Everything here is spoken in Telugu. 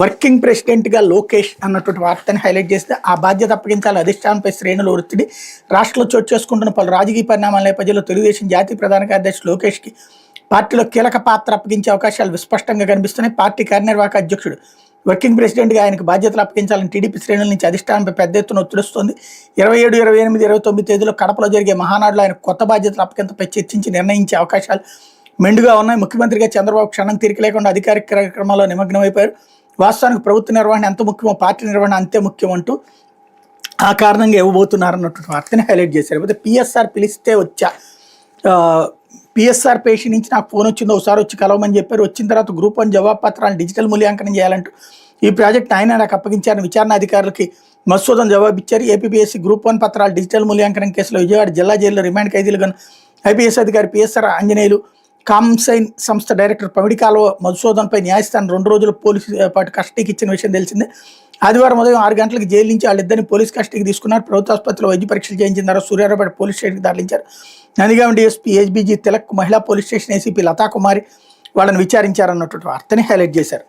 వర్కింగ్ ప్రెసిడెంట్గా లోకేష్ అన్నటువంటి వార్తని హైలైట్ చేస్తే ఆ బాధ్యత అప్పగించాలి అధిష్టానంపై శ్రేణుల ఒత్తిడి. రాష్ట్రంలో చోటు చేసుకుంటున్న పలు రాజకీయ పరిణామాల నేపథ్యంలో తెలుగుదేశం జాతీయ ప్రధాన కార్యదర్శి లోకేష్కి పార్టీలో కీలక పాత్ర అప్పగించే అవకాశాలు విస్పష్టంగా కనిపిస్తున్నాయి. పార్టీ కార్యనిర్వాహక అధ్యక్షుడు వర్కింగ్ ప్రెసిడెంట్గా ఆయనకు బాధ్యతలు అప్పగించాలని టీడీపీ శ్రేణుల నుంచి అధిష్టానంపై పెద్ద ఎత్తున ఒత్తిడి వస్తుంది. 27, 28, 29 తేదీలో కడపలో జరిగే మహానాడులో ఆయన కొత్త బాధ్యతల అప్పగింతపై చర్చించి నిర్ణయించే అవకాశాలు మెండుగా ఉన్నాయి. ముఖ్యమంత్రిగా చంద్రబాబు క్షణం తీరిక లేకుండా అధికారిక కార్యక్రమాల్లో నిమగ్నమైపోయారు. వాస్తవానికి ప్రభుత్వ నిర్వహణ ఎంత ముఖ్యమో పార్టీ నిర్వహణ అంతే ముఖ్యం అంటూ ఆ కారణంగా ఇవ్వబోతున్నారు అన్నటువంటి వార్తని హైలైట్ చేశారు. లేకపోతే పిఎస్ఆర్ పిలిస్తే వచ్చా, పిఎస్ఆర్ పేషి నుంచి నాకు ఫోన్ వచ్చిందో ఒకసారి వచ్చి కలవమని చెప్పారు. వచ్చిన తర్వాత గ్రూప్ 1 జవాబు పత్రాలను డిజిటల్ మూల్యాంకనం చేయాలంటూ ఈ ప్రాజెక్ట్ ఆయన నాకు అప్పగించారని విచారణ అధికారులకి మధుసూదన్ జవాబిచ్చారు. ఏపీపీఎస్సీ గ్రూప్ 1 పత్రాల డిజిటల్ మూల్యాంకనం కేసులో విజయవాడ జిల్లా జైల్లో రిమాండ్ ఖైదీలుగా ఐపీఎస్ అధికారి పిఎస్ఆర్ ఆంజనేయులు, కామ్సైన్ సంస్థ డైరెక్టర్ పమిడికాలువ మధుసూదన్పై న్యాయస్థానం 2 రోజులు పోలీసు పాటు కస్టడీకి ఇచ్చిన విషయం తెలిసిందే. ఆదివారం ఉదయం 6 గంటలకు జైలు నుంచి వాళ్ళిద్దరిని పోలీస్ కస్టడీకి తీసుకున్నారు. ప్రభుత్వ ఆసుపత్రిలో వైద్య పరీక్షలు చేయించిన తర్వాత సూర్యారావుపేట పోలీస్ స్టేషన్కి తరలించారు. నందిగామ డీఎస్పీ హెచ్బీజీ తిలక్, మహిళా పోలీస్ స్టేషన్ ఏసీపీ లతాకుమారి వాళ్ళని విచారించారన్నటువంటి వార్తని హైలైట్ చేశారు.